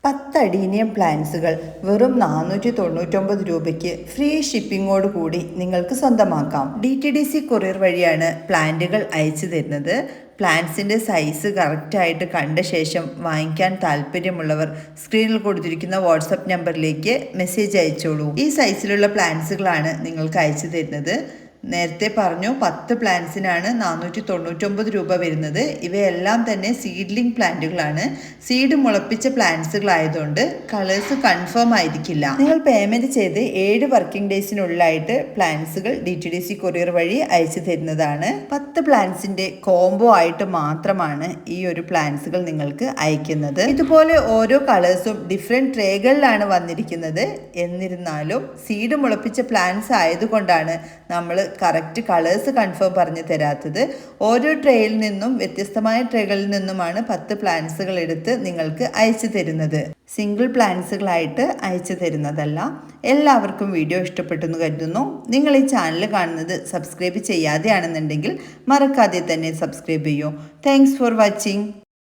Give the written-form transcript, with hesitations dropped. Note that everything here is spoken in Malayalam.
10 അഡീനിയം പ്ലാന്റ്സുകൾ വെറും 499 രൂപയ്ക്ക് ഫ്രീ ഷിപ്പിങ്ങോട് കൂടി നിങ്ങൾക്ക് സ്വന്തമാക്കാം. DTDC കൊറിയർ വഴിയാണ് പ്ലാന്റുകൾ അയച്ചു തരുന്നത്. പ്ലാന്റ്സിൻ്റെ സൈസ് കറക്റ്റായിട്ട് കണ്ട ശേഷം വാങ്ങിക്കാൻ താല്പര്യമുള്ളവർ സ്ക്രീനിൽ കൊടുത്തിരിക്കുന്ന വാട്സപ്പ് നമ്പറിലേക്ക് മെസ്സേജ് അയച്ചോളൂ. ഈ സൈസിലുള്ള പ്ലാന്റ്സുകളാണ് നിങ്ങൾക്ക് അയച്ചു തരുന്നത്. നേരത്തെ പറഞ്ഞു 10 പ്ലാന്റ്സിനാണ് 499 രൂപ വരുന്നത്. ഇവയെല്ലാം തന്നെ സീഡ്ലിംഗ് പ്ലാന്റുകളാണ്. സീഡ് മുളപ്പിച്ച പ്ലാന്റ്സുകളായതുകൊണ്ട് കളേഴ്സ് കൺഫേം ആയിരിക്കില്ല. നിങ്ങൾ പേയ്മെന്റ് ചെയ്ത് 7 വർക്കിംഗ് ഡേയ്സിനുള്ളിലായിട്ട് പ്ലാന്റ്സുകൾ DTDC കൊറിയർ വഴി അയച്ചു തരുന്നതാണ്. 10 പ്ലാന്റ്സിന്റെ കോംബോ ആയിട്ട് മാത്രമാണ് ഈ ഒരു പ്ലാന്റ്സുകൾ നിങ്ങൾക്ക് അയക്കുന്നത്. ഇതുപോലെ ഓരോ കളേഴ്സും ഡിഫറെന്റ് ട്രേകളിലാണ് വന്നിരിക്കുന്നത്. എന്നിരുന്നാലും സീഡ് മുളപ്പിച്ച പ്ലാന്റ്സ് ആയതുകൊണ്ടാണ് നമ്മൾ കറക്റ്റ് കളേഴ്സ് കൺഫേം പറഞ്ഞു തരാത്തത്. ഓരോ ട്രേയിൽ നിന്നും വ്യത്യസ്തമായ ട്രേകളിൽ നിന്നുമാണ് 10 പ്ലാന്റ്സുകൾ എടുത്ത് നിങ്ങൾക്ക് അയച്ചു തരുന്നത്. സിംഗിൾ പ്ലാന്റ്സുകളായിട്ട് അയച്ചു തരുന്നതല്ല. എല്ലാവർക്കും വീഡിയോ ഇഷ്ടപ്പെട്ടെന്ന് കരുതുന്നു. നിങ്ങൾ ഈ ചാനൽ കാണുന്നത് സബ്സ്ക്രൈബ് ചെയ്യാതെയാണെന്നുണ്ടെങ്കിൽ മറക്കാതെ തന്നെ സബ്സ്ക്രൈബ് ചെയ്യൂ. Thanks for watching.